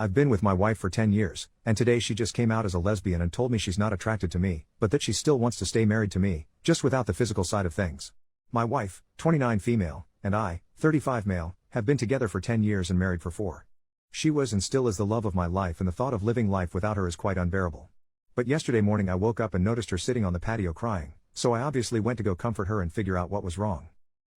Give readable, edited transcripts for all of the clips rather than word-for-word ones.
I've been with my wife for 10 years, and today she just came out as a lesbian and told me she's not attracted to me, but that she still wants to stay married to me, just without the physical side of things. My wife, 29 female, and I, 35 male, have been together for 10 years and married for 4. She was and still is the love of my life, and the thought of living life without her is quite unbearable. But yesterday morning I woke up and noticed her sitting on the patio crying, so I obviously went to go comfort her and figure out what was wrong.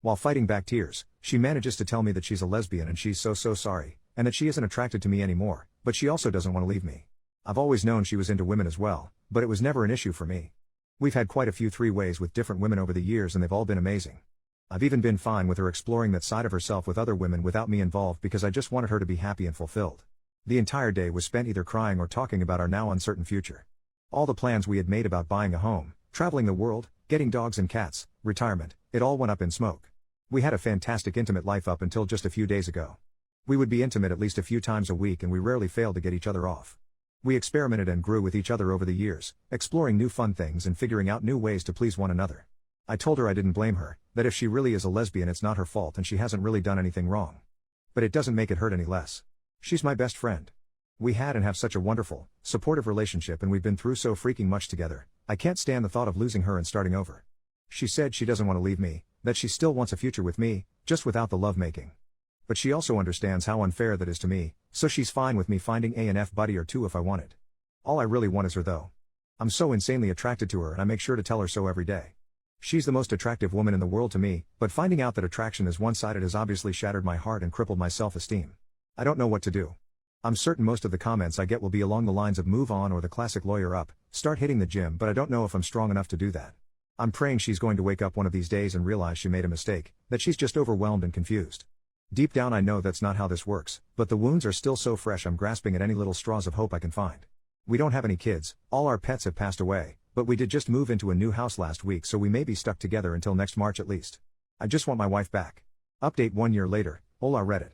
While fighting back tears, she manages to tell me that she's a lesbian and she's so sorry, and that she isn't attracted to me anymore, but she also doesn't want to leave me. I've always known she was into women as well, but it was never an issue for me. We've had quite a few three-ways with different women over the years and they've all been amazing. I've even been fine with her exploring that side of herself with other women without me involved because I just wanted her to be happy and fulfilled. The entire day was spent either crying or talking about our now uncertain future. All the plans we had made about buying a home, traveling the world, getting dogs and cats, retirement, it all went up in smoke. We had a fantastic intimate life up until just a few days ago. We would be intimate at least a few times a week and we rarely failed to get each other off. We experimented and grew with each other over the years, exploring new fun things and figuring out new ways to please one another. I told her I didn't blame her, that if she really is a lesbian it's not her fault and she hasn't really done anything wrong. But it doesn't make it hurt any less. She's my best friend. We had and have such a wonderful, supportive relationship and we've been through so freaking much together, I can't stand the thought of losing her and starting over. She said she doesn't want to leave me, that she still wants a future with me, just without the lovemaking. But she also understands how unfair that is to me, so she's fine with me finding a F buddy or two if I want it. All I really want is her though. I'm so insanely attracted to her and I make sure to tell her so every day. She's the most attractive woman in the world to me, but finding out that attraction is one-sided has obviously shattered my heart and crippled my self-esteem. I don't know what to do. I'm certain most of the comments I get will be along the lines of move on or the classic lawyer up, start hitting the gym, but I don't know if I'm strong enough to do that. I'm praying she's going to wake up one of these days and realize she made a mistake, that she's just overwhelmed and confused. Deep down I know that's not how this works, but the wounds are still so fresh I'm grasping at any little straws of hope I can find. We don't have any kids, all our pets have passed away, but we did just move into a new house last week so we may be stuck together until next March at least. I just want my wife back. Update 1 year later, hola Reddit.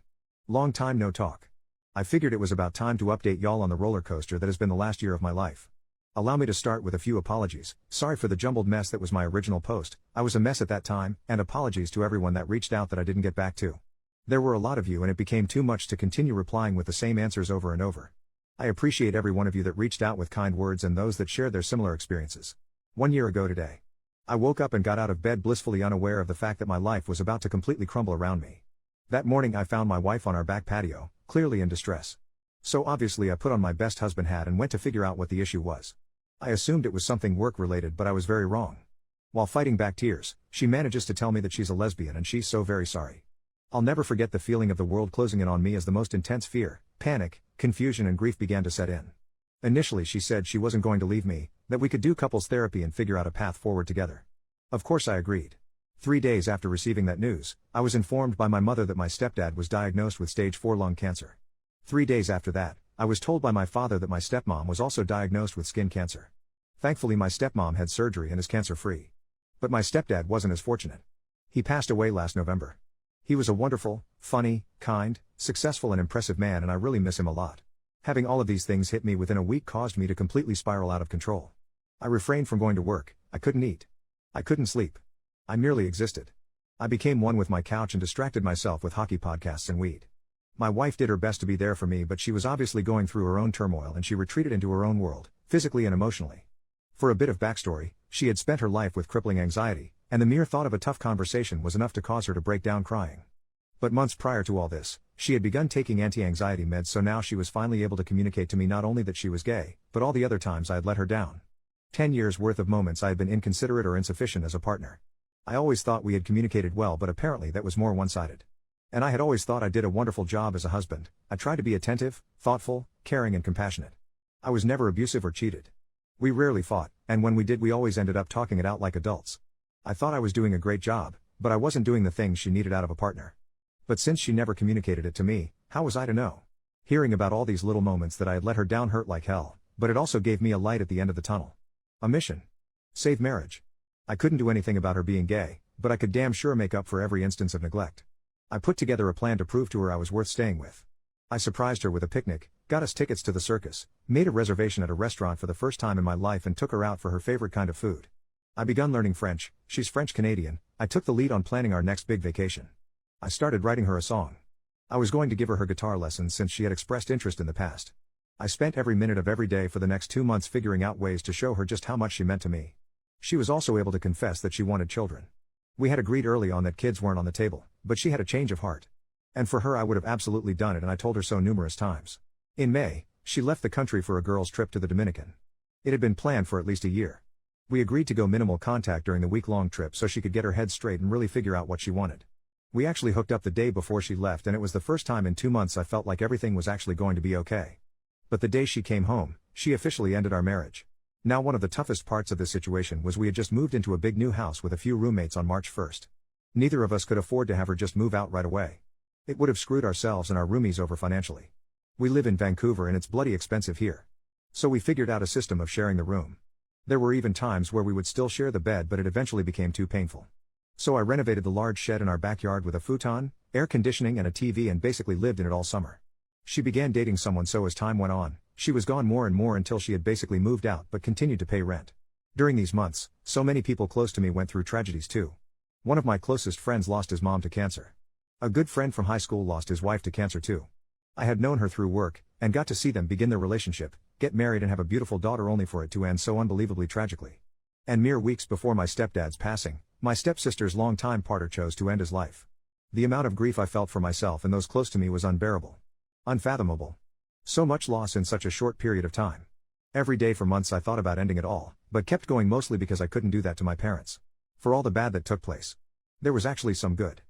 Long time no talk. I figured it was about time to update y'all on the roller coaster that has been the last year of my life. Allow me to start with a few apologies. Sorry for the jumbled mess that was my original post, I was a mess at that time, and apologies to everyone that reached out that I didn't get back to. There were a lot of you and it became too much to continue replying with the same answers over and over. I appreciate every one of you that reached out with kind words and those that shared their similar experiences. 1 year ago today, I woke up and got out of bed blissfully unaware of the fact that my life was about to completely crumble around me. That morning I found my wife on our back patio, clearly in distress. So obviously I put on my best husband hat and went to figure out what the issue was. I assumed it was something work related but I was very wrong. While fighting back tears, she manages to tell me that she's a lesbian and she's so very sorry. I'll never forget the feeling of the world closing in on me as the most intense fear, panic, confusion and grief began to set in. Initially she said she wasn't going to leave me, that we could do couples therapy and figure out a path forward together. Of course I agreed. 3 days after receiving that news, I was informed by my mother that my stepdad was diagnosed with stage 4 lung cancer. 3 days after that, I was told by my father that my stepmom was also diagnosed with skin cancer. Thankfully my stepmom had surgery and is cancer-free. But my stepdad wasn't as fortunate. He passed away last November. He was a wonderful, funny, kind, successful and impressive man and I really miss him a lot. Having all of these things hit me within a week caused me to completely spiral out of control. I refrained from going to work, I couldn't eat. I couldn't sleep. I merely existed. I became one with my couch and distracted myself with hockey podcasts and weed. My wife did her best to be there for me but she was obviously going through her own turmoil and she retreated into her own world, physically and emotionally. For a bit of backstory, she had spent her life with crippling anxiety, and the mere thought of a tough conversation was enough to cause her to break down crying. But months prior to all this, she had begun taking anti-anxiety meds so now she was finally able to communicate to me not only that she was gay, but all the other times I had let her down. 10 years worth of moments I had been inconsiderate or insufficient as a partner. I always thought we had communicated well but apparently that was more one-sided. And I had always thought I did a wonderful job as a husband. I tried to be attentive, thoughtful, caring and compassionate. I was never abusive or cheated. We rarely fought, and when we did we always ended up talking it out like adults. I thought I was doing a great job, but I wasn't doing the things she needed out of a partner. But since she never communicated it to me, how was I to know? Hearing about all these little moments that I had let her down hurt like hell, but it also gave me a light at the end of the tunnel. A mission. Save marriage. I couldn't do anything about her being gay, but I could damn sure make up for every instance of neglect. I put together a plan to prove to her I was worth staying with. I surprised her with a picnic, got us tickets to the circus, made a reservation at a restaurant for the first time in my life and took her out for her favorite kind of food. I begun learning French, she's French-Canadian, I took the lead on planning our next big vacation. I started writing her a song. I was going to give her her guitar lessons since she had expressed interest in the past. I spent every minute of every day for the next 2 months figuring out ways to show her just how much she meant to me. She was also able to confess that she wanted children. We had agreed early on that kids weren't on the table, but she had a change of heart. And for her I would have absolutely done it, and I told her so numerous times. In May, she left the country for a girls' trip to the Dominican. It had been planned for at least a year. We agreed to go minimal contact during the week-long trip so she could get her head straight and really figure out what she wanted. We actually hooked up the day before she left, and it was the first time in 2 months I felt like everything was actually going to be okay. But the day she came home, she officially ended our marriage. Now, one of the toughest parts of this situation was we had just moved into a big new house with a few roommates on March 1st. Neither of us could afford to have her just move out right away. It would have screwed ourselves and our roomies over financially. We live in Vancouver and it's bloody expensive here. So we figured out a system of sharing the room. There were even times where we would still share the bed, but it eventually became too painful. So I renovated the large shed in our backyard with a futon, air conditioning and a TV, and basically lived in it all summer. She began dating someone, so as time went on, she was gone more and more until she had basically moved out but continued to pay rent. During these months, so many people close to me went through tragedies too. One of my closest friends lost his mom to cancer. A good friend from high school lost his wife to cancer too. I had known her through work, and got to see them begin their relationship, get married and have a beautiful daughter, only for it to end so unbelievably tragically. And mere weeks before my stepdad's passing, my stepsister's longtime partner chose to end his life. The amount of grief I felt for myself and those close to me was unbearable. Unfathomable. So much loss in such a short period of time. Every day for months I thought about ending it all, but kept going, mostly because I couldn't do that to my parents. For all the bad that took place, there was actually some good.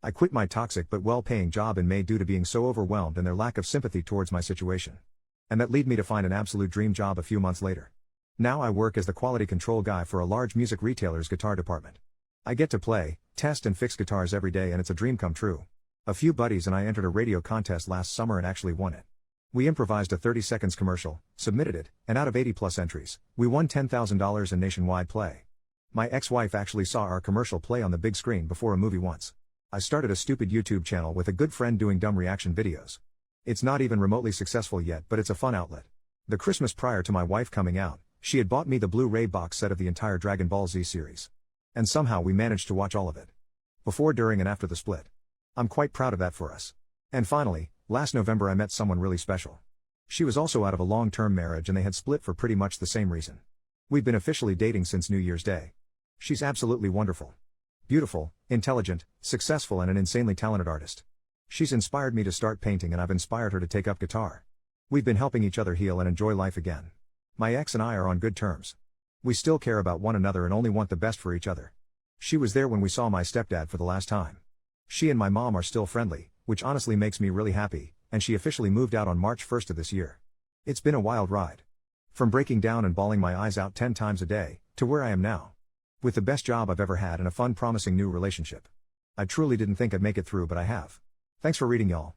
I quit my toxic but well-paying job in May due to being so overwhelmed and their lack of sympathy towards my situation. And that led me to find an absolute dream job a few months later. Now I work as the quality control guy for a large music retailer's guitar department. I get to play, test and fix guitars every day, and it's a dream come true. A few buddies and I entered a radio contest last summer and actually won it. We improvised a 30 seconds commercial, submitted it, and out of 80+ entries, we won $10,000 in nationwide play. My ex-wife actually saw our commercial play on the big screen before a movie once. I started a stupid YouTube channel with a good friend doing dumb reaction videos. It's not even remotely successful yet, but it's a fun outlet. The Christmas prior to my wife coming out, she had bought me the Blu-ray box set of the entire Dragon Ball Z series. And somehow we managed to watch all of it. Before, during and after the split. I'm quite proud of that for us. And finally, last November I met someone really special. She was also out of a long-term marriage and they had split for pretty much the same reason. We've been officially dating since New Year's Day. She's absolutely wonderful. Beautiful, intelligent, successful and an insanely talented artist. She's inspired me to start painting and I've inspired her to take up guitar. We've been helping each other heal and enjoy life again. My ex and I are on good terms. We still care about one another and only want the best for each other. She was there when we saw my stepdad for the last time. She and my mom are still friendly, which honestly makes me really happy, and she officially moved out on March 1st of this year. It's been a wild ride. From breaking down and bawling my eyes out 10 times a day, to where I am now. With the best job I've ever had and a fun, promising new relationship. I truly didn't think I'd make it through, but I have. Thanks for reading, y'all.